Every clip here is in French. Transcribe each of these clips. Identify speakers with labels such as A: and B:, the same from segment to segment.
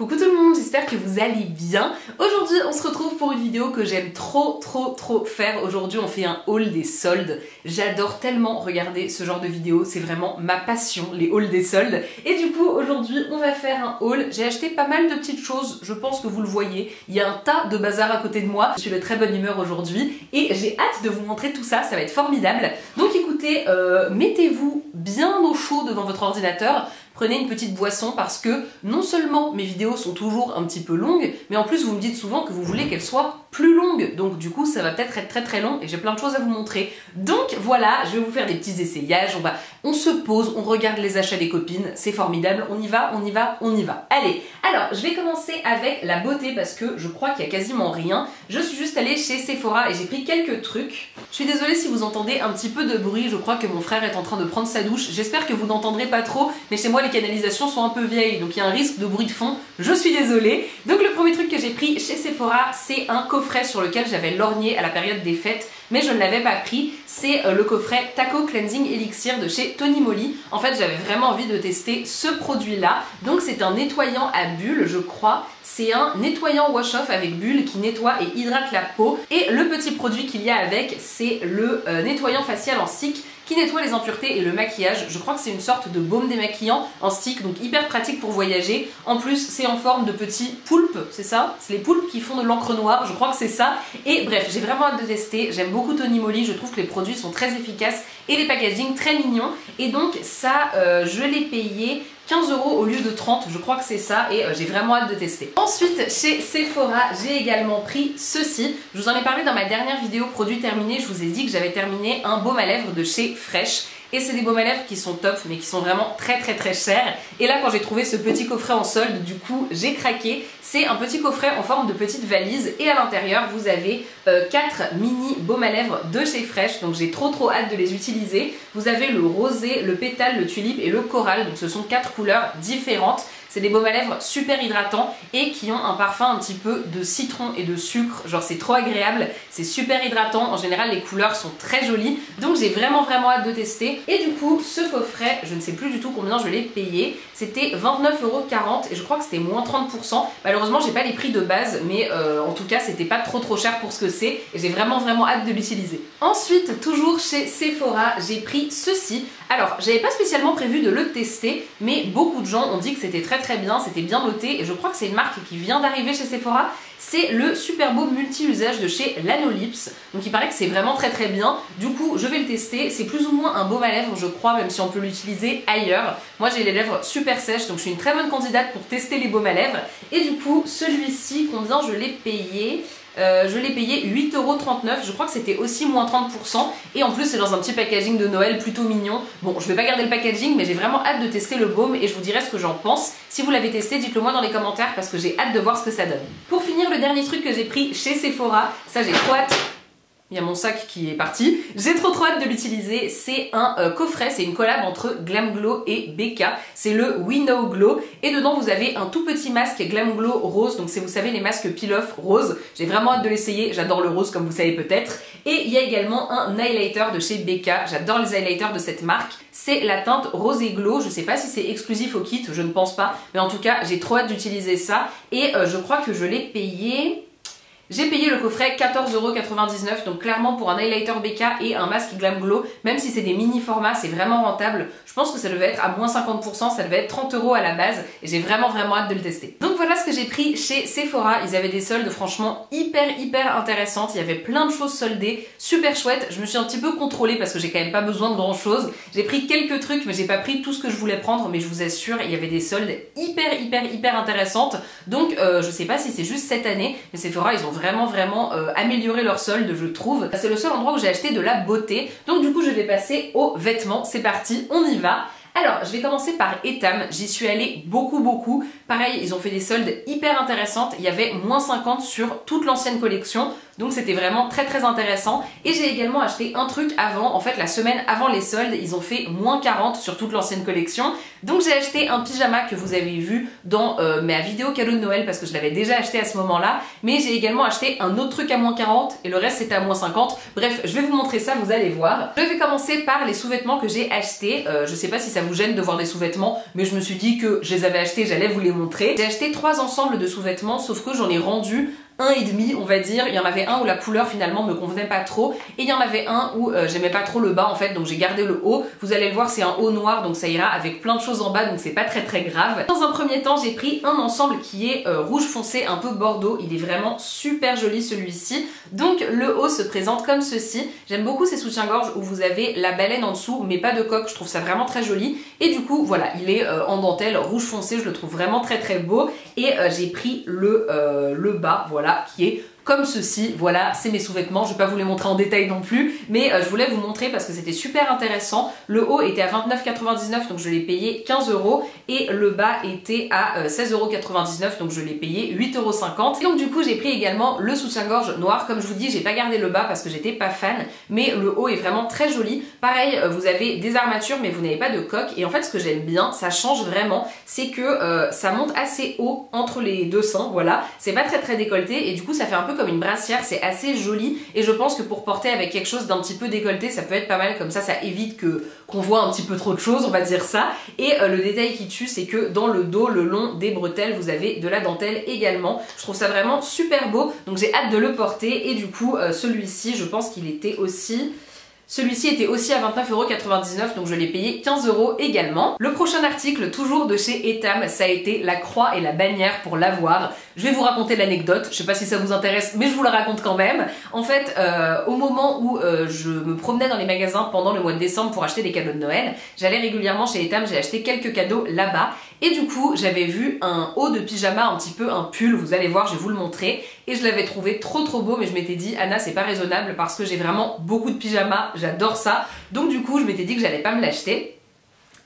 A: Coucou tout le monde, j'espère que vous allez bien. Aujourd'hui on se retrouve pour une vidéo que j'aime trop faire. Aujourd'hui on fait un haul des soldes. J'adore tellement regarder ce genre de vidéo, c'est vraiment ma passion, les hauls des soldes. Et du coup aujourd'hui on va faire un haul. J'ai acheté pas mal de petites choses, je pense que vous le voyez. Il y a un tas de bazar à côté de moi. Je suis de très bonne humeur aujourd'hui et j'ai hâte de vous montrer tout ça, ça va être formidable. Donc écoutez, mettez-vous bien au chaud devant votre ordinateur. Prenez une petite boisson parce que non seulement mes vidéos sont toujours un petit peu longues, mais en plus vous me dites souvent que vous voulez qu'elles soient plus longues. Donc du coup ça va peut-être être très long et j'ai plein de choses à vous montrer. Donc voilà, je vais vous faire des petits essayages, on se pose, on regarde les achats des copines, c'est formidable, on y va. Allez, alors je vais commencer avec la beauté parce que je crois qu'il y a quasiment rien. Je suis juste allée chez Sephora et j'ai pris quelques trucs. Je suis désolée si vous entendez un petit peu de bruit, je crois que mon frère est en train de prendre sa douche. J'espère que vous n'entendrez pas trop, mais chez moi les canalisations sont un peu vieilles, donc il y a un risque de bruit de fond, je suis désolée. Donc le premier truc que j'ai pris chez Sephora, c'est un coffret sur lequel j'avais lorgné à la période des fêtes, mais je ne l'avais pas pris. C'est le coffret Taco Cleansing Elixir de chez Tony Moly. En fait j'avais vraiment envie de tester ce produit là, donc c'est un nettoyant à bulles je crois. C'est un nettoyant wash-off avec bulles qui nettoie et hydrate la peau. Et le petit produit qu'il y a avec, c'est le nettoyant facial en stick qui nettoie les impuretés et le maquillage. Je crois que c'est une sorte de baume démaquillant en stick, donc hyper pratique pour voyager. En plus, c'est en forme de petits poulpes, c'est ça? C'est les poulpes qui font de l'encre noire, je crois que c'est ça. Et bref, j'ai vraiment hâte de tester. J'aime beaucoup Tony Moly, je trouve que les produits sont très efficaces et les packaging très mignons. Et donc ça, je l'ai payé 15 € au lieu de 30, je crois que c'est ça, et j'ai vraiment hâte de tester. Ensuite, chez Sephora, j'ai également pris ceci. Je vous en ai parlé dans ma dernière vidéo produit terminé, je vous ai dit que j'avais terminé un baume à lèvres de chez Fresh. Et c'est des baumes à lèvres qui sont top, mais qui sont vraiment très chers. Et là, quand j'ai trouvé ce petit coffret en solde, du coup, j'ai craqué. C'est un petit coffret en forme de petite valise. Et à l'intérieur, vous avez 4 mini baumes à lèvres de chez Fresh. Donc j'ai trop hâte de les utiliser. Vous avez le rosé, le pétale, le tulipe et le coral. Donc ce sont 4 couleurs différentes. C'est des baumes à lèvres super hydratants et qui ont un parfum un petit peu de citron et de sucre. Genre c'est trop agréable, c'est super hydratant. En général les couleurs sont très jolies. Donc j'ai vraiment hâte de tester. Et du coup ce coffret, je ne sais plus du tout combien je l'ai payé. C'était 29,40 € et je crois que c'était moins 30%. Malheureusement j'ai pas les prix de base, mais en tout cas c'était pas trop cher pour ce que c'est. Et j'ai vraiment hâte de l'utiliser. Ensuite, toujours chez Sephora, j'ai pris ceci. Alors j'avais pas spécialement prévu de le tester, mais beaucoup de gens ont dit que c'était très bien, c'était bien noté et je crois que c'est une marque qui vient d'arriver chez Sephora. C'est le Super Beau multi-usage de chez Lanolips. Donc il paraît que c'est vraiment très bien. Du coup je vais le tester. C'est plus ou moins un baume à lèvres je crois, même si on peut l'utiliser ailleurs. Moi j'ai les lèvres super sèches, donc je suis une très bonne candidate pour tester les baumes à lèvres. Et du coup celui-ci, combien je l'ai payé? Je l'ai payé 8,39 €, je crois que c'était aussi moins 30% et en plus c'est dans un petit packaging de Noël plutôt mignon. Bon, je vais pas garder le packaging mais j'ai vraiment hâte de tester le baume et je vous dirai ce que j'en pense. Si vous l'avez testé, dites-le moi dans les commentaires parce que j'ai hâte de voir ce que ça donne. Pour finir, le dernier truc que j'ai pris chez Sephora, ça j'ai trop hâte. Il y a mon sac qui est parti. J'ai trop hâte de l'utiliser. C'est un coffret, c'est une collab entre Glam Glow et Becca. C'est le We Know Glow. Et dedans, vous avez un tout petit masque Glam Glow rose. Donc c'est, vous savez, les masques peel-off rose. J'ai vraiment hâte de l'essayer. J'adore le rose, comme vous savez peut-être. Et il y a également un highlighter de chez Becca. J'adore les highlighters de cette marque. C'est la teinte Rosé Glow. Je sais pas si c'est exclusif au kit, je ne pense pas. Mais en tout cas, j'ai trop hâte d'utiliser ça. Et je crois que je l'ai payé... J'ai payé le coffret 14,99 €, donc clairement pour un highlighter Becca et un masque Glam Glow, même si c'est des mini formats, c'est vraiment rentable. Je pense que ça devait être à moins 50%, ça devait être 30 € à la base et j'ai vraiment hâte de le tester. Donc voilà ce que j'ai pris chez Sephora. Ils avaient des soldes franchement hyper intéressantes. Il y avait plein de choses soldées, super chouettes. Je me suis un petit peu contrôlée parce que j'ai quand même pas besoin de grand chose. J'ai pris quelques trucs mais j'ai pas pris tout ce que je voulais prendre, mais je vous assure, il y avait des soldes hyper intéressantes. Donc je sais pas si c'est juste cette année, mais Sephora ils ont vraiment amélioré leurs soldes je trouve. C'est le seul endroit où j'ai acheté de la beauté. Donc du coup je vais passer aux vêtements. C'est parti, on y va. Alors, je vais commencer par Etam. J'y suis allée beaucoup. Pareil, ils ont fait des soldes hyper intéressantes. Il y avait moins 50 sur toute l'ancienne collection. donc c'était vraiment très très intéressant. Et j'ai également acheté un truc avant, en fait la semaine avant les soldes, ils ont fait moins 40 sur toute l'ancienne collection, donc j'ai acheté un pyjama que vous avez vu dans ma vidéo cadeau de Noël parce que je l'avais déjà acheté à ce moment-là, mais j'ai également acheté un autre truc à moins 40 et le reste c'était à moins 50. Bref, je vais vous montrer ça, vous allez voir. Je vais commencer par les sous-vêtements que j'ai achetés. Je sais pas si ça vous gêne de voir des sous-vêtements, mais je me suis dit que je les avais achetés, j'allais vous les montrer. J'ai acheté 3 ensembles de sous-vêtements, sauf que j'en ai rendu un et demi, on va dire. Il y en avait un où la couleur finalement me convenait pas trop et il y en avait un où j'aimais pas trop le bas en fait, donc j'ai gardé le haut. Vous allez le voir, c'est un haut noir donc ça ira avec plein de choses en bas, donc c'est pas très très grave. Dans un premier temps, j'ai pris un ensemble qui est rouge foncé, un peu bordeaux. Il est vraiment super joli celui-ci. Donc le haut se présente comme ceci. J'aime beaucoup ces soutiens-gorge où vous avez la baleine en dessous mais pas de coque, je trouve ça vraiment très joli. Et du coup voilà, il est en dentelle rouge foncé, je le trouve vraiment très très beau. Et j'ai pris le bas, voilà, qui est comme ceci. Voilà, c'est mes sous-vêtements, je vais pas vous les montrer en détail non plus, mais je voulais vous montrer parce que c'était super intéressant. Le haut était à 29,99 donc je l'ai payé 15 € et le bas était à 16,99 € donc je l'ai payé 8,50 €. Et donc du coup j'ai pris également le soutien-gorge noir. Comme je vous dis, j'ai pas gardé le bas parce que j'étais pas fan, mais le haut est vraiment très joli. Pareil, vous avez des armatures mais vous n'avez pas de coque, et en fait ce que j'aime bien, ça change vraiment, c'est que ça monte assez haut entre les deux seins, voilà, c'est pas très très décolleté et du coup ça fait un peu comme une brassière, c'est assez joli et je pense que pour porter avec quelque chose d'un petit peu décolleté ça peut être pas mal, comme ça évite qu'on voit un petit peu trop de choses, on va dire ça. Et le détail qui tue, c'est que dans le dos, le long des bretelles, vous avez de la dentelle également. Je trouve ça vraiment super beau, donc j'ai hâte de le porter. Et du coup celui-ci, je pense qu'il était aussi... Celui-ci était aussi à 29,99 €, donc je l'ai payé 15 € également. Le prochain article, toujours de chez Etam, ça a été la croix et la bannière pour l'avoir. Je vais vous raconter l'anecdote, je sais pas si ça vous intéresse, mais je vous la raconte quand même. En fait, au moment où je me promenais dans les magasins pendant le mois de décembre pour acheter des cadeaux de Noël, j'allais régulièrement chez Etam, j'ai acheté quelques cadeaux là-bas. Et du coup, j'avais vu un haut de pyjama, un petit peu un pull, vous allez voir, je vais vous le montrer. Et je l'avais trouvé trop beau, mais je m'étais dit, Anna, c'est pas raisonnable parce que j'ai vraiment beaucoup de pyjamas, j'adore ça. Donc du coup, je m'étais dit que j'allais pas me l'acheter.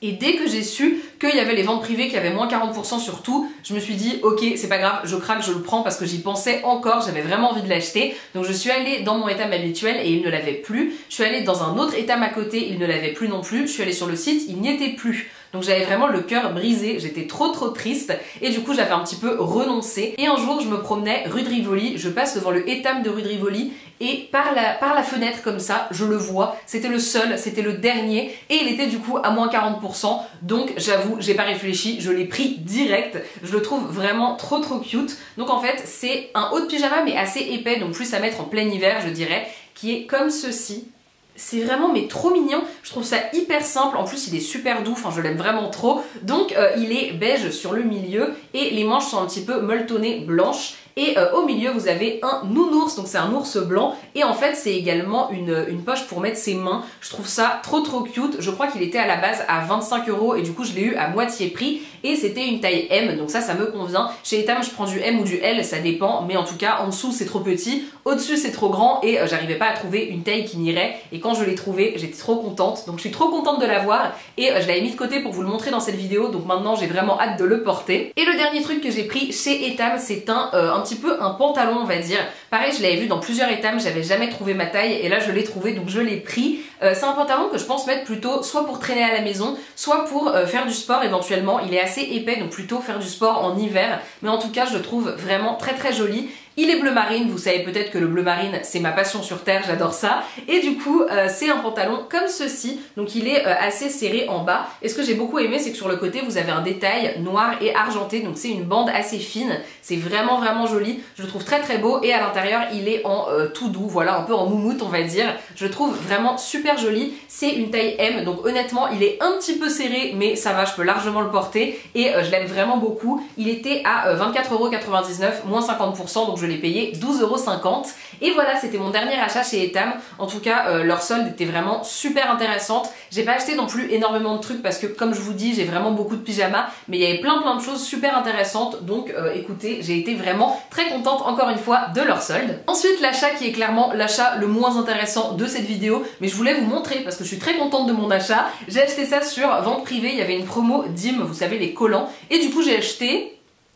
A: Et dès que j'ai su qu'il y avait les ventes privées, qu'il y avait moins 40% sur tout, je me suis dit ok, c'est pas grave, je craque, je le prends parce que j'y pensais encore, j'avais vraiment envie de l'acheter. Donc je suis allée dans mon Etam habituel et il ne l'avait plus. Je suis allée dans un autre Etam à côté, il ne l'avait plus non plus. Je suis allée sur le site, il n'y était plus. Donc j'avais vraiment le cœur brisé, j'étais trop triste et du coup j'avais un petit peu renoncé. Et un jour je me promenais rue de Rivoli, je passe devant le Etam de rue de Rivoli et par la fenêtre comme ça, je le vois, c'était le seul, c'était le dernier et il était du coup à moins 40%. Donc j'avoue, j'ai pas réfléchi, je l'ai pris direct. Je le trouve vraiment trop cute. Donc en fait c'est un haut de pyjama mais assez épais, donc plus à mettre en plein hiver je dirais, qui est comme ceci. C'est vraiment mais trop mignon, je trouve ça hyper simple, en plus il est super doux, enfin je l'aime vraiment trop. Donc il est beige sur le milieu et les manches sont un petit peu molletonnées blanches. Et au milieu vous avez un nounours, donc c'est un ours blanc et en fait c'est également une poche pour mettre ses mains. Je trouve ça trop cute. Je crois qu'il était à la base à 25 € et du coup je l'ai eu à moitié prix et c'était une taille M, donc ça me convient. Chez Etam je prends du M ou du L, ça dépend, mais en tout cas en dessous c'est trop petit, au-dessus c'est trop grand et j'arrivais pas à trouver une taille qui m'irait, et quand je l'ai trouvé j'étais trop contente, donc je suis trop contente de l'avoir et je l'avais mis de côté pour vous le montrer dans cette vidéo, donc maintenant j'ai vraiment hâte de le porter. Et le dernier truc que j'ai pris chez Etam, c'est un petit peu un pantalon on va dire. Pareil, je l'avais vu dans plusieurs Etam, j'avais jamais trouvé ma taille et là je l'ai trouvé donc je l'ai pris. C'est un pantalon que je pense mettre plutôt soit pour traîner à la maison, soit pour faire du sport éventuellement. Il est assez épais donc plutôt faire du sport en hiver, mais en tout cas je le trouve vraiment très joli. Il est bleu marine, vous savez peut-être que le bleu marine c'est ma passion sur terre, j'adore ça. Et du coup c'est un pantalon comme ceci, donc il est assez serré en bas. Et ce que j'ai beaucoup aimé c'est que sur le côté vous avez un détail noir et argenté, donc c'est une bande assez fine. C'est vraiment joli, je le trouve très beau. Et à l'intérieur il est en tout doux, voilà, un peu en moumoute on va dire. Je le trouve vraiment super joli, c'est une taille M, donc honnêtement il est un petit peu serré mais ça va, je peux largement le porter et je l'aime vraiment beaucoup. Il était à 24,99 €, moins 50%, donc je l'ai payé 12,50 €. Et voilà, c'était mon dernier achat chez Etam. En tout cas leur solde était vraiment super intéressante. J'ai pas acheté non plus énormément de trucs parce que comme je vous dis j'ai vraiment beaucoup de pyjamas, mais il y avait plein de choses super intéressantes. Donc écoutez, j'ai été vraiment très contente encore une fois de leur solde. Ensuite l'achat qui est clairement l'achat le moins intéressant de cette vidéo, mais je voulais vous montrer parce que je suis très contente de mon achat. J'ai acheté ça sur vente privée, il y avait une promo Dim, vous savez les collants, et du coup j'ai acheté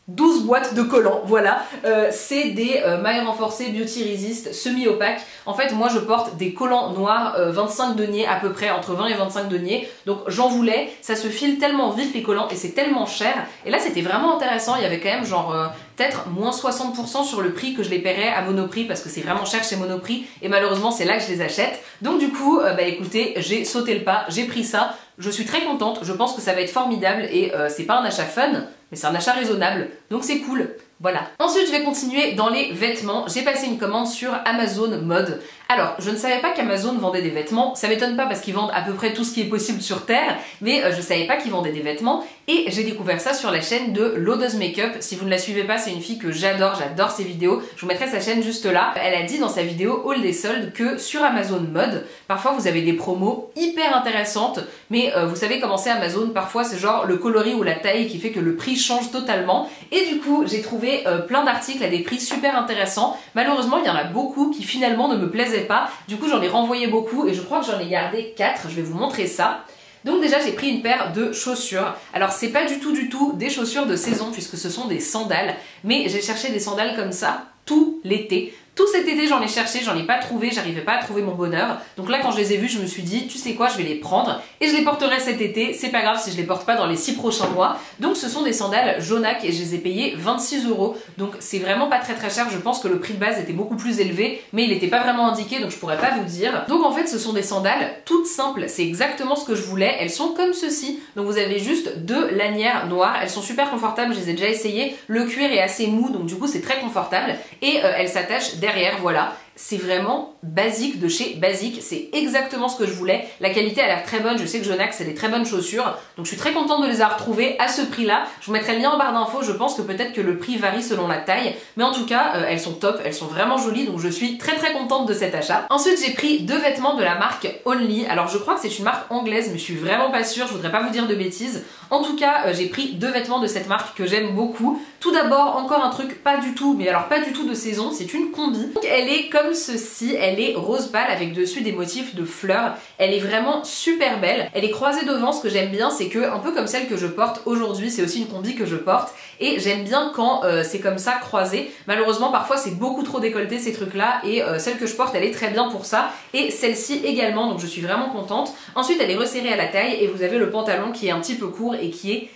A: 12 boîtes de collants, voilà. C'est des mailles renforcées Beauty Resist semi-opaques. En fait, moi je porte des collants noirs 25 deniers à peu près, entre 20 et 25 deniers. Donc j'en voulais, ça se file tellement vite les collants et c'est tellement cher. Et là c'était vraiment intéressant, il y avait quand même genre peut-être moins 60% sur le prix que je les paierais à Monoprix parce que c'est vraiment cher chez Monoprix et malheureusement c'est là que je les achète. Donc du coup, bah écoutez, j'ai sauté le pas, j'ai pris ça. Je suis très contente, je pense que ça va être formidable et c'est pas un achat fun, mais c'est un achat raisonnable, donc c'est cool. Voilà. Ensuite, je vais continuer dans les vêtements. J'ai passé une commande sur Amazon Mode. Alors, je ne savais pas qu'Amazon vendait des vêtements. Ça m'étonne pas parce qu'ils vendent à peu près tout ce qui est possible sur Terre, mais je savais pas qu'ils vendaient des vêtements. Et j'ai découvert ça sur la chaîne de Lodeuse Makeup. Si vous ne la suivez pas, c'est une fille que j'adore ses vidéos. Je vous mettrai sa chaîne juste là. Elle a dit dans sa vidéo Haul des soldes que sur Amazon Mode, parfois vous avez des promos hyper intéressantes, mais vous savez comment c'est Amazon, parfois c'est genre le coloris ou la taille qui fait que le prix change totalement. Et du coup, j'ai trouvé plein d'articles à des prix super intéressants. Malheureusement, il y en a beaucoup qui finalement ne me plaisaient pas. Du coup, j'en ai renvoyé beaucoup et je crois que j'en ai gardé 4. Je vais vous montrer ça. Donc déjà, j'ai pris une paire de chaussures. Alors, c'est pas du tout des chaussures de saison puisque ce sont des sandales. Mais j'ai cherché des sandales comme ça tout l'été. Tout cet été, j'en ai cherché, j'en ai pas trouvé, j'arrivais pas à trouver mon bonheur. Donc là, quand je les ai vus, je me suis dit, tu sais quoi, je vais les prendre et je les porterai cet été. C'est pas grave si je les porte pas dans les 6 prochains mois. Donc ce sont des sandales Jonac et je les ai payées 26 €. Donc c'est vraiment pas très cher. Je pense que le prix de base était beaucoup plus élevé, mais il était pas vraiment indiqué, donc je pourrais pas vous dire. Donc en fait, ce sont des sandales toutes simples. C'est exactement ce que je voulais. Elles sont comme ceci. Donc vous avez juste 2 lanières noires. Elles sont super confortables, je les ai déjà essayées. Le cuir est assez mou, donc du coup c'est très confortable. Et elles s'attachent derrière, voilà. C'est vraiment basique de chez Basique, c'est exactement ce que je voulais. La qualité a l'air très bonne, je sais que Jonac c'est des très bonnes chaussures, donc je suis très contente de les avoir retrouvées à ce prix-là. Je vous mettrai le lien en barre d'infos, je pense que peut-être que le prix varie selon la taille, mais en tout cas elles sont top, elles sont vraiment jolies, donc je suis très contente de cet achat. Ensuite j'ai pris 2 vêtements de la marque Only, alors je crois que c'est une marque anglaise, mais je suis vraiment pas sûre, je voudrais pas vous dire de bêtises. En tout cas j'ai pris 2 vêtements de cette marque que j'aime beaucoup. Tout d'abord, encore un truc pas du tout, mais alors pas du tout de saison, c'est une combi. Donc, elle est comme ceci, elle est rose pâle avec dessus des motifs de fleurs. Elle est vraiment super belle. Elle est croisée devant, ce que j'aime bien, c'est que, un peu comme celle que je porte aujourd'hui, c'est aussi une combi que je porte. Et j'aime bien quand c'est comme ça croisé. Malheureusement, parfois c'est beaucoup trop décolleté ces trucs-là, et celle que je porte, elle est très bien pour ça. Et celle-ci également, donc je suis vraiment contente. Ensuite, elle est resserrée à la taille et vous avez le pantalon qui est un petit peu court et qui est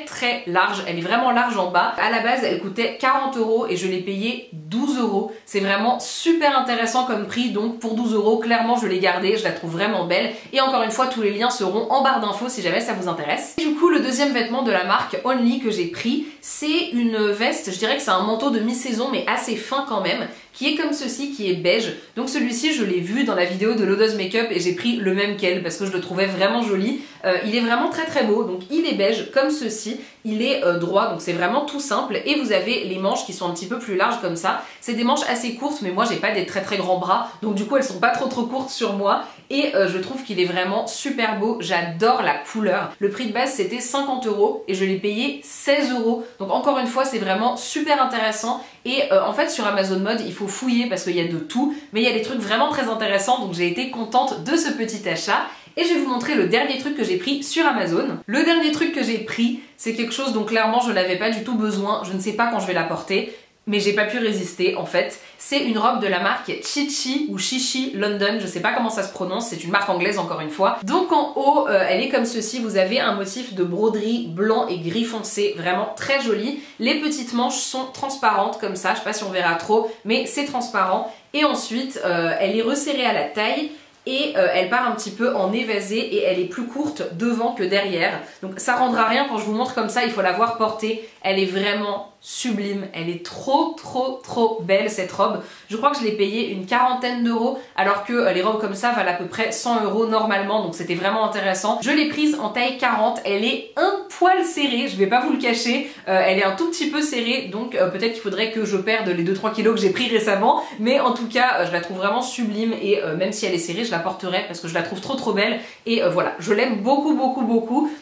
A: très large, elle est vraiment large en bas. À la base elle coûtait 40 € et je l'ai payée 12 €. C'est vraiment super intéressant comme prix, donc pour 12 € clairement je l'ai gardée, je la trouve vraiment belle. Et encore une fois tous les liens seront en barre d'infos si jamais ça vous intéresse. Et du coup le deuxième vêtement de la marque Only que j'ai pris, c'est une veste, je dirais que c'est un manteau de mi-saison mais assez fin quand même, qui est comme ceci, qui est beige. Donc celui-ci je l'ai vu dans la vidéo de Lodeuse Makeup et j'ai pris le même qu'elle parce que je le trouvais vraiment joli. Il est vraiment très beau, donc il est beige comme ceci, il est droit, donc c'est vraiment tout simple. Et vous avez les manches qui sont un petit peu plus larges comme ça. C'est des manches assez courtes, mais moi j'ai pas des très grands bras, donc du coup elles sont pas trop courtes sur moi. Et je trouve qu'il est vraiment super beau, j'adore la couleur. Le prix de base c'était 50 € et je l'ai payé 16 €. Donc encore une fois c'est vraiment super intéressant. Et en fait sur Amazon Mode il faut fouiller parce qu'il y a de tout, mais il y a des trucs vraiment très intéressants, donc j'ai été contente de ce petit achat. Et je vais vous montrer le dernier truc que j'ai pris sur Amazon. Le dernier truc que j'ai pris, c'est quelque chose dont clairement je n'avais pas du tout besoin, je ne sais pas quand je vais la porter, mais j'ai pas pu résister en fait. C'est une robe de la marque Chichi ou Chichi London, je sais pas comment ça se prononce, c'est une marque anglaise encore une fois. Donc en haut, elle est comme ceci, vous avez un motif de broderie blanc et gris foncé, vraiment très joli. Les petites manches sont transparentes comme ça, je sais pas si on verra trop, mais c'est transparent. Et ensuite, elle est resserrée à la taille. Et elle part un petit peu en évasé et elle est plus courte devant que derrière. Donc ça rendra rien quand je vous montre comme ça, il faut la voir portée. Elle est vraiment sublime, elle est trop belle cette robe. Je crois que je l'ai payée une quarantaine d'euros alors que les robes comme ça valent à peu près 100 € normalement, donc c'était vraiment intéressant. Je l'ai prise en taille 40, elle est un poil serrée, je vais pas vous le cacher, elle est un tout petit peu serrée, donc peut-être qu'il faudrait que je perde les 2-3 kilos que j'ai pris récemment, mais en tout cas je la trouve vraiment sublime et même si elle est serrée je la porterai parce que je la trouve trop belle et voilà, je l'aime beaucoup,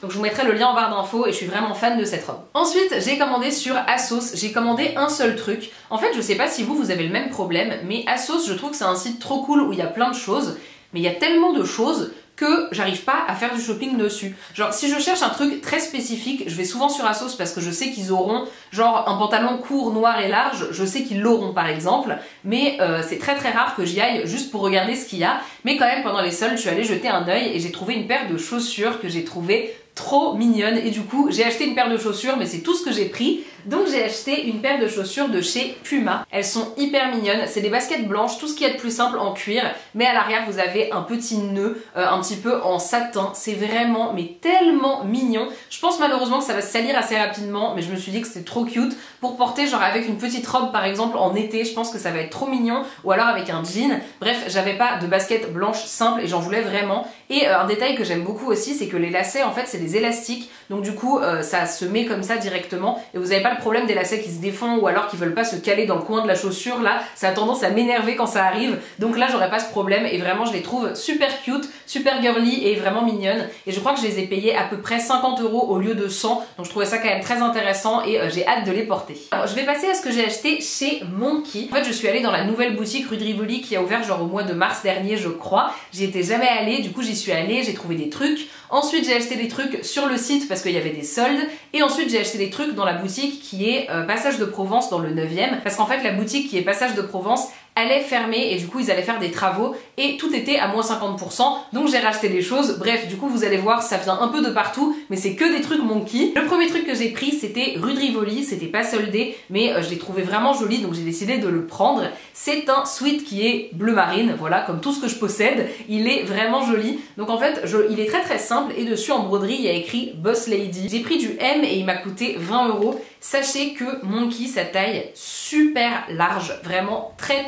A: donc je vous mettrai le lien en barre d'infos et je suis vraiment fan de cette robe. Ensuite j'ai commandé sur ASOS. J'ai commandé un seul truc. En fait, je sais pas si vous avez le même problème, mais ASOS, je trouve que c'est un site trop cool où il y a plein de choses, mais il y a tellement de choses que j'arrive pas à faire du shopping dessus. Genre si je cherche un truc très spécifique, je vais souvent sur ASOS parce que je sais qu'ils auront genre un pantalon court, noir et large, je sais qu'ils l'auront par exemple, mais c'est très rare que j'y aille juste pour regarder ce qu'il y a. Mais quand même pendant les soldes, je suis allée jeter un œil et j'ai trouvé une paire de chaussures que j'ai trouvé trop mignonne et du coup j'ai acheté une paire de chaussures, mais c'est tout ce que j'ai pris. Donc j'ai acheté une paire de chaussures de chez Puma. Elles sont hyper mignonnes, c'est des baskets blanches, tout ce qu'il y a de plus simple en cuir, mais à l'arrière vous avez un petit nœud un petit peu en satin. C'est vraiment mais tellement mignon. Je pense malheureusement que ça va se salir assez rapidement, mais je me suis dit que c'était trop cute pour porter genre avec une petite robe par exemple en été. Je pense que ça va être trop mignon, ou alors avec un jean. Bref, j'avais pas de basket blanche simple et j'en voulais vraiment. Et un détail que j'aime beaucoup aussi, c'est que les lacets en fait c'est des élastiques, donc du coup ça se met comme ça directement et vous n'avez pas le problème des lacets qui se défont ou alors qui veulent pas se caler dans le coin de la chaussure. Là ça a tendance à m'énerver quand ça arrive, donc là j'aurais pas ce problème et vraiment je les trouve super cute, super girly et vraiment mignonnes. Et je crois que je les ai payées à peu près 50 € au lieu de 100, donc je trouvais ça quand même très intéressant et j'ai hâte de les porter. Alors je vais passer à ce que j'ai acheté chez Monki. En fait je suis allée dans la nouvelle boutique rue de Rivoli qui a ouvert genre au mois de mars dernier je crois. J'y étais jamais allée, du coup j'y suis allée, j'ai trouvé des trucs. Ensuite j'ai acheté des trucs sur le site parce qu'il y avait des soldes, et ensuite j'ai acheté des trucs dans la boutique qui est Passage de Provence dans le 9e, parce qu'en fait la boutique qui est Passage de Provence allait fermer et du coup ils allaient faire des travaux et tout était à moins 50%, donc j'ai racheté des choses. Bref, du coup vous allez voir ça vient un peu de partout, mais c'est que des trucs Monki. Le premier truc que j'ai pris c'était rue de Rivoli, c'était pas soldé mais je l'ai trouvé vraiment joli donc j'ai décidé de le prendre. C'est un sweat qui est bleu marine, voilà, comme tout ce que je possède, il est vraiment joli. Donc en fait il est très simple et dessus en broderie il y a écrit Boss Lady. J'ai pris du M et il m'a coûté 20 €. Sachez que Monki, sa taille super large, vraiment très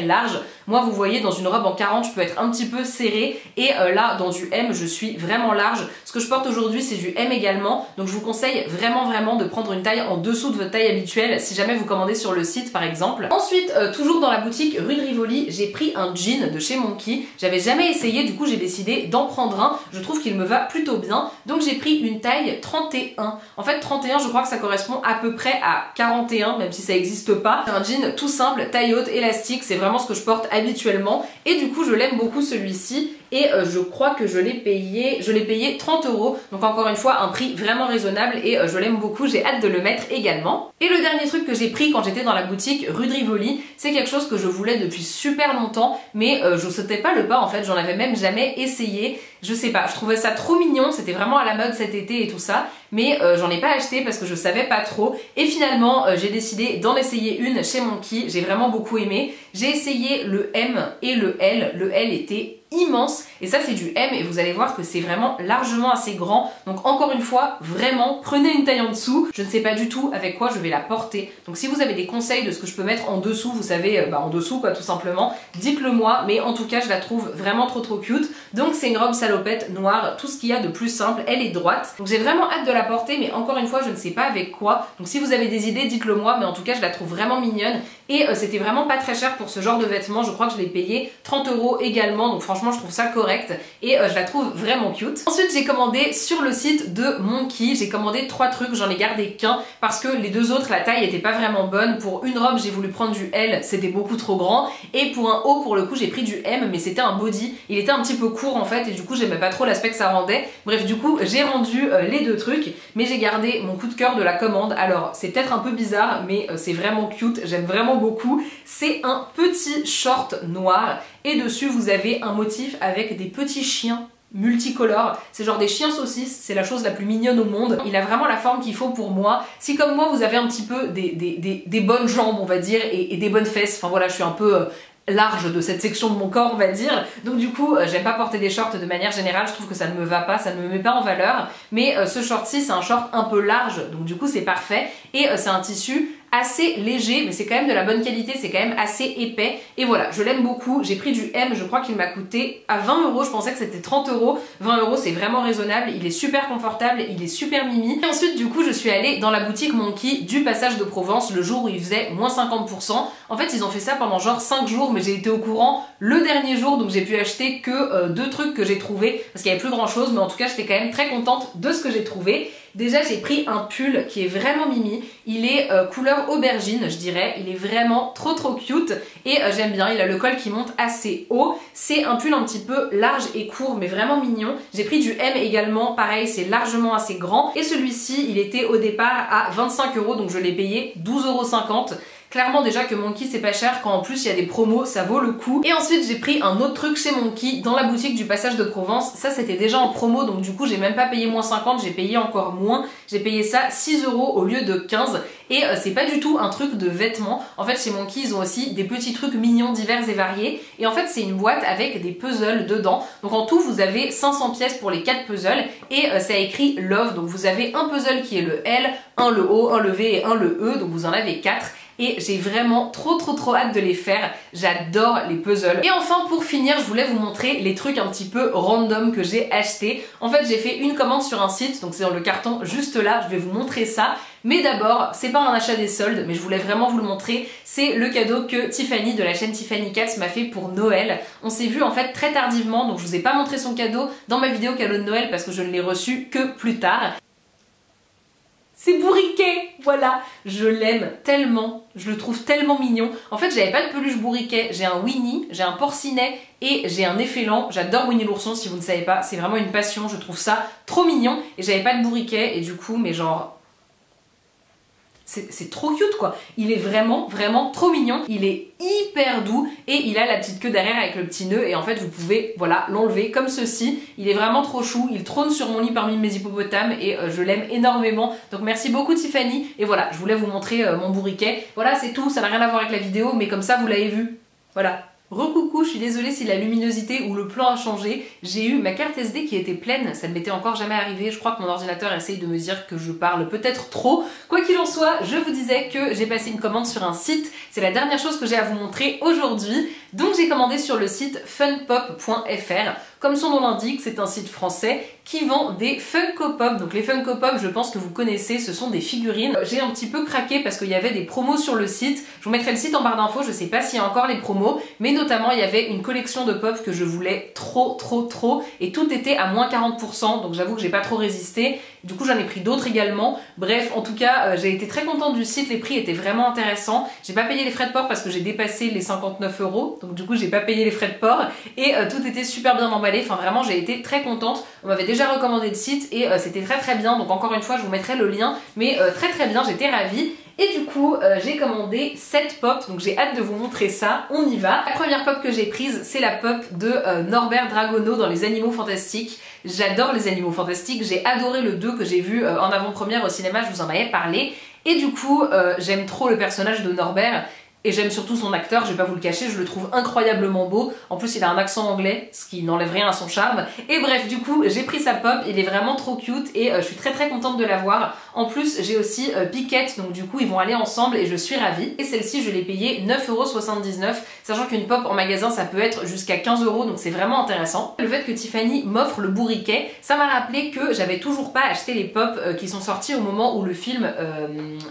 A: large. Moi vous voyez dans une robe en 40 je peux être un petit peu serrée et là dans du M je suis vraiment large. Ce que je porte aujourd'hui c'est du M également, donc je vous conseille vraiment de prendre une taille en dessous de votre taille habituelle si jamais vous commandez sur le site par exemple. Ensuite toujours dans la boutique rue de Rivoli j'ai pris un jean de chez Monki. J'avais jamais essayé, du coup j'ai décidé d'en prendre un. Je trouve qu'il me va plutôt bien, donc j'ai pris une taille 31. En fait 31 je crois que ça correspond à peu près à 41 même si ça n'existe pas. C'est un jean tout simple, taille haute, élastique, c'est vraiment ce que je porte habituellement et du coup je l'aime beaucoup celui-ci. Et je crois que je l'ai payé 30 €, donc encore une fois un prix vraiment raisonnable et je l'aime beaucoup, j'ai hâte de le mettre également. Et le dernier truc que j'ai pris quand j'étais dans la boutique rue de Rivoli, c'est quelque chose que je voulais depuis super longtemps, mais je sautais pas le pas en fait, j'en avais même jamais essayé. Je sais pas, je trouvais ça trop mignon, c'était vraiment à la mode cet été et tout ça, mais j'en ai pas acheté parce que je savais pas trop. Et finalement j'ai décidé d'en essayer une chez Monki, j'ai vraiment beaucoup aimé. J'ai essayé le M et le L était immense et ça c'est du M et vous allez voir que c'est vraiment largement assez grand, donc encore une fois vraiment prenez une taille en dessous. Je ne sais pas du tout avec quoi je vais la porter, donc si vous avez des conseils de ce que je peux mettre en dessous, vous savez en dessous quoi tout simplement, dites-le moi, mais en tout cas je la trouve vraiment trop cute. Donc c'est une robe salopette noire, tout ce qu'il y a de plus simple, elle est droite, donc j'ai vraiment hâte de la porter, mais encore une fois je ne sais pas avec quoi, donc si vous avez des idées dites-le moi, mais en tout cas je la trouve vraiment mignonne et c'était vraiment pas très cher pour ce genre de vêtements. Je crois que je l'ai payé 30 € également, donc franchement je trouve ça correct et je la trouve vraiment cute. Ensuite j'ai commandé sur le site de Monki, j'ai commandé 3 trucs, j'en ai gardé qu'un parce que les deux autres la taille était pas vraiment bonne. Pour une robe j'ai voulu prendre du L, c'était beaucoup trop grand, et pour un haut pour le coup j'ai pris du M, mais c'était un body, il était un petit peu court en fait et du coup j'aimais pas trop l'aspect que ça rendait. Bref du coup j'ai rendu les deux trucs, mais j'ai gardé mon coup de cœur de la commande. Alors c'est peut-être un peu bizarre mais c'est vraiment cute, j'aime vraiment beaucoup. C'est un petit short noir et dessus vous avez un motif avec des petits chiens multicolores, c'est genre des chiens saucisses, c'est la chose la plus mignonne au monde. Il a vraiment la forme qu'il faut pour moi. Si comme moi vous avez un petit peu des bonnes jambes on va dire et des bonnes fesses, enfin voilà je suis un peu large de cette section de mon corps on va dire, donc du coup j'aime pas porter des shorts de manière générale, je trouve que ça ne me va pas, ça ne me met pas en valeur, mais ce short-ci c'est un short un peu large donc du coup c'est parfait et c'est un tissu assez léger mais c'est quand même de la bonne qualité, c'est quand même assez épais et voilà je l'aime beaucoup. J'ai pris du M, je crois qu'il m'a coûté à 20 €, je pensais que c'était 30 €. 20 € c'est vraiment raisonnable, il est super confortable, il est super mimi. Et ensuite du coup je suis allée dans la boutique Monki du Passage de Provence le jour où il faisait moins 50%. En fait ils ont fait ça pendant genre 5 jours mais j'ai été au courant le dernier jour donc j'ai pu acheter que 2 trucs que j'ai trouvé parce qu'il n'y avait plus grand chose, mais en tout cas j'étais quand même très contente de ce que j'ai trouvé. Déjà j'ai pris un pull qui est vraiment mimi, il est couleur aubergine je dirais, il est vraiment trop cute et j'aime bien, il a le col qui monte assez haut, c'est un pull un petit peu large et court mais vraiment mignon. J'ai pris du M également, pareil c'est largement assez grand et celui-ci il était au départ à 25 €, donc je l'ai payé 12,50 €. Clairement déjà que Monki c'est pas cher, quand en plus il y a des promos ça vaut le coup. Et ensuite j'ai pris un autre truc chez Monki dans la boutique du Passage de Provence, ça c'était déjà en promo donc du coup j'ai même pas payé moins 50, j'ai payé encore moins, j'ai payé ça 6 € au lieu de 15 et c'est pas du tout un truc de vêtements. En fait chez Monki ils ont aussi des petits trucs mignons divers et variés et en fait c'est une boîte avec des puzzles dedans, donc en tout vous avez 500 pièces pour les 4 puzzles et ça a écrit Love, donc vous avez un puzzle qui est le L, un le O, un le V et un le E, donc vous en avez 4. Et j'ai vraiment trop hâte de les faire, j'adore les puzzles. Et enfin pour finir je voulais vous montrer les trucs un petit peu random que j'ai acheté. En fait j'ai fait une commande sur un site, donc c'est dans le carton juste là, je vais vous montrer ça. Mais d'abord, c'est pas un achat des soldes, mais je voulais vraiment vous le montrer, c'est le cadeau que Tiffany de la chaîne Tiffany Cats m'a fait pour Noël. On s'est vu en fait très tardivement, donc je vous ai pas montré son cadeau dans ma vidéo cadeau de Noël parce que je ne l'ai reçu que plus tard. C'est Bourriquet, voilà, je l'aime tellement, je le trouve tellement mignon. En fait j'avais pas de peluche Bourriquet, j'ai un Winnie, j'ai un Porcinet et j'ai un Effélan. J'adore Winnie l'ourson si vous ne savez pas, c'est vraiment une passion, je trouve ça trop mignon. Et j'avais pas de Bourriquet et du coup mais genre... c'est trop cute quoi, il est vraiment trop mignon, il est hyper doux et il a la petite queue derrière avec le petit nœud et en fait vous pouvez voilà l'enlever comme ceci, il est vraiment trop chou, il trône sur mon lit parmi mes hippopotames et je l'aime énormément, donc merci beaucoup Tiffany. Et voilà, je voulais vous montrer mon Bourriquet, voilà c'est tout, ça n'a rien à voir avec la vidéo mais comme ça vous l'avez vu, voilà. Recoucou, je suis désolée si la luminosité ou le plan a changé, j'ai eu ma carte SD qui était pleine, ça ne m'était encore jamais arrivé, je crois que mon ordinateur essaye de me dire que je parle peut-être trop. Quoi qu'il en soit, je vous disais que j'ai passé une commande sur un site, c'est la dernière chose que j'ai à vous montrer aujourd'hui, donc j'ai commandé sur le site funpop.fr. Comme son nom l'indique, c'est un site français qui vend des Funko Pop. Donc les Funko Pop, je pense que vous connaissez, ce sont des figurines. J'ai un petit peu craqué parce qu'il y avait des promos sur le site. Je vous mettrai le site en barre d'infos, je sais pas s'il y a encore les promos, mais notamment il y avait une collection de pop que je voulais trop et tout était à moins 40%, donc j'avoue que j'ai pas trop résisté. Du coup j'en ai pris d'autres également. Bref, en tout cas j'ai été très contente du site, les prix étaient vraiment intéressants. J'ai pas payé les frais de port parce que j'ai dépassé les 59 €, donc du coup j'ai pas payé les frais de port et tout était super bien emballé. Enfin vraiment j'ai été très contente. On m'avait déjà recommandé le site et c'était très bien, donc encore une fois je vous mettrai le lien, mais très bien, j'étais ravie. Et du coup j'ai commandé 7 pop, donc j'ai hâte de vous montrer ça, on y va. La première pop que j'ai prise c'est la pop de Norbert Dragono dans Les Animaux Fantastiques. J'adore Les Animaux Fantastiques, j'ai adoré le 2 que j'ai vu en avant-première au cinéma, je vous en avais parlé. Et du coup j'aime trop le personnage de Norbert. Et j'aime surtout son acteur, je vais pas vous le cacher, je le trouve incroyablement beau. En plus il a un accent anglais, ce qui n'enlève rien à son charme. Et bref, du coup j'ai pris sa pop, il est vraiment trop cute et je suis très contente de l'avoir. En plus j'ai aussi Piquette, donc du coup ils vont aller ensemble et je suis ravie. Et celle-ci je l'ai payée 9,79 €, sachant qu'une pop en magasin ça peut être jusqu'à 15 €, donc c'est vraiment intéressant. Le fait que Tiffany m'offre le Bourriquet, ça m'a rappelé que j'avais toujours pas acheté les pop qui sont sortis au moment où le film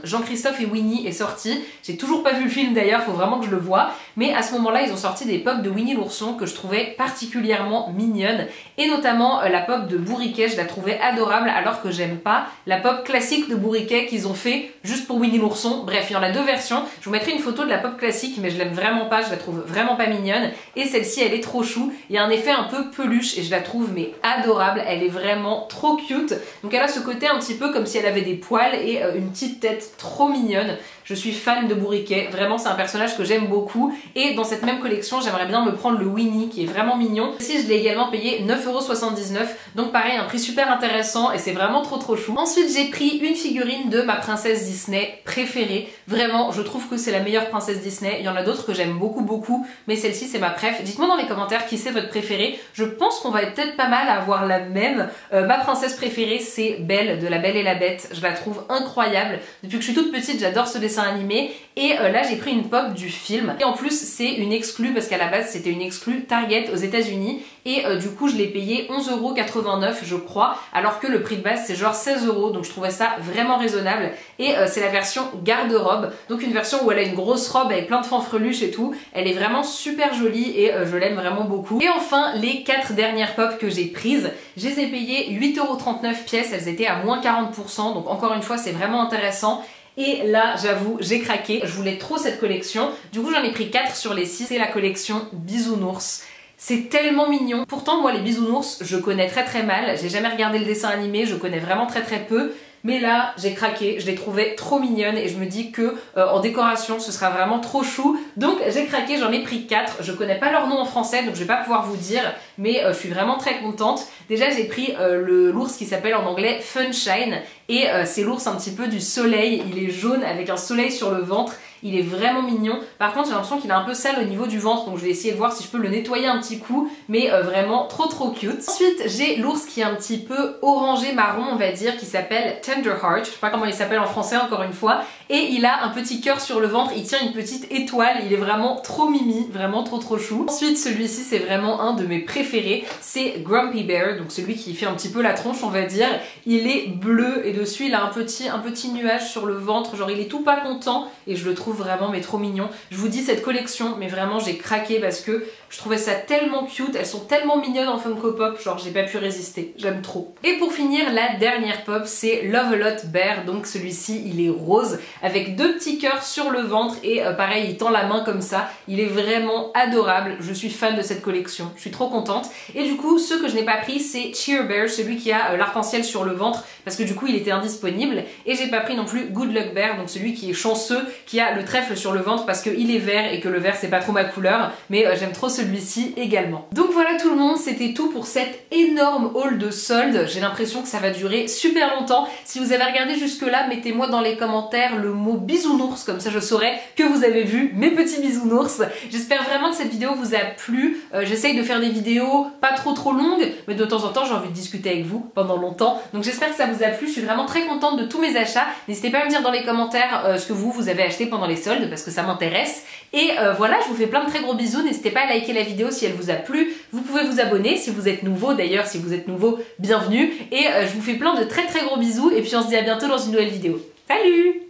A: Jean-Christophe et Winnie est sorti. J'ai toujours pas vu le film d'ailleurs, faut vraiment que je le voie, mais à ce moment-là ils ont sorti des pop de Winnie l'ourson que je trouvais particulièrement mignonnes, et notamment la pop de Bourriquet, je la trouvais adorable alors que j'aime pas la pop classique de Bourriquet qu'ils ont fait juste pour Winnie l'ourson. Bref, il y en a deux versions, je vous mettrai une photo de la pop classique mais je l'aime vraiment pas, je la trouve vraiment pas mignonne, et celle-ci elle est trop chou, il y a un effet un peu peluche et je la trouve mais adorable, elle est vraiment trop cute, donc elle a ce côté un petit peu comme si elle avait des poils et une petite tête trop mignonne. Je suis fan de Bourriquet, vraiment c'est un personnage que j'aime beaucoup, et dans cette même collection j'aimerais bien me prendre le Winnie qui est vraiment mignon. Ici je l'ai également payé 9,79 €, donc pareil un prix super intéressant et c'est vraiment trop chou. Ensuite j'ai pris une figurine de ma princesse Disney préférée, vraiment je trouve que c'est la meilleure princesse Disney, il y en a d'autres que j'aime beaucoup mais celle-ci c'est ma préf. Dites-moi dans les commentaires qui c'est votre préférée, je pense qu'on va être peut-être pas mal à avoir la même. Ma princesse préférée c'est Belle de La Belle et la Bête, je la trouve incroyable, depuis que je suis toute petite j'adore ce dessin animé et là j'ai pris une pop du film et en plus c'est une exclue parce qu'à la base c'était une exclue Target aux États-Unis et du coup je l'ai payé 11,89 € je crois, alors que le prix de base c'est genre 16 €, donc je trouvais ça ça vraiment raisonnable. Et c'est la version garde-robe, donc une version où elle a une grosse robe avec plein de fanfreluches et tout. Elle est vraiment super jolie et je l'aime vraiment beaucoup. Et enfin, les 4 dernières pop que j'ai prises, je les ai payées 8,39 € pièce, elles étaient à moins 40%, donc encore une fois c'est vraiment intéressant. Et là, j'avoue, j'ai craqué. Je voulais trop cette collection. Du coup, j'en ai pris 4 sur les 6. C'est la collection Bisounours. C'est tellement mignon. Pourtant, moi, les bisounours, je connais très mal. J'ai jamais regardé le dessin animé, je connais vraiment très peu. Mais là, j'ai craqué, je l'ai trouvée trop mignonne et je me dis que en décoration, ce sera vraiment trop chou. Donc j'ai craqué, j'en ai pris 4. Je connais pas leur nom en français, donc je vais pas pouvoir vous dire, mais je suis vraiment très contente. Déjà, j'ai pris l'ours qui s'appelle en anglais Funshine et c'est l'ours un petit peu du soleil. Il est jaune avec un soleil sur le ventre. Il est vraiment mignon. Par contre, j'ai l'impression qu'il est un peu sale au niveau du ventre, donc je vais essayer de voir si je peux le nettoyer un petit coup, mais vraiment trop cute. Ensuite, j'ai l'ours qui est un petit peu orangé marron, on va dire, qui s'appelle Tenderheart. Je sais pas comment il s'appelle en français, encore une fois. Et il a un petit cœur sur le ventre, il tient une petite étoile, il est vraiment trop mimi, vraiment trop chou. Ensuite, celui-ci, c'est vraiment un de mes préférés, c'est Grumpy Bear, donc celui qui fait un petit peu la tronche, on va dire. Il est bleu et dessus, il a un petit nuage sur le ventre, genre il est tout pas content et je le trouve vraiment mais trop mignon. Je vous dis cette collection, mais vraiment j'ai craqué parce que je trouvais ça tellement cute, elles sont tellement mignonnes en Funko Pop, genre j'ai pas pu résister, j'aime trop. Et pour finir, la dernière pop, c'est Love a Lot Bear, donc celui-ci il est rose avec 2 petits cœurs sur le ventre et pareil il tend la main comme ça, il est vraiment adorable, je suis fan de cette collection, je suis trop contente. Et du coup, ce que je n'ai pas pris, c'est Cheer Bear, celui qui a l'arc-en-ciel sur le ventre, parce que du coup il était indisponible, et j'ai pas pris non plus Good Luck Bear, donc celui qui est chanceux, qui a le trèfle sur le ventre parce qu'il est vert et que le vert c'est pas trop ma couleur, mais j'aime trop celui-ci également. Donc voilà tout le monde, c'était tout pour cette énorme haul de soldes. J'ai l'impression que ça va durer super longtemps. Si vous avez regardé jusque là, mettez-moi dans les commentaires le mot bisounours, comme ça je saurai que vous avez vu mes petits bisounours. J'espère vraiment que cette vidéo vous a plu. J'essaye de faire des vidéos pas trop longues, mais de temps en temps j'ai envie de discuter avec vous pendant longtemps. Donc j'espère que ça vous a plu, je suis vraiment très contente de tous mes achats. N'hésitez pas à me dire dans les commentaires ce que vous avez acheté pendant les soldes parce que ça m'intéresse. Et voilà, je vous fais plein de très gros bisous. N'hésitez pas à liker la vidéo si elle vous a plu. Vous pouvez vous abonner si vous êtes nouveau. D'ailleurs, si vous êtes nouveau, bienvenue. Et je vous fais plein de très gros bisous. Et puis on se dit à bientôt dans une nouvelle vidéo. Salut!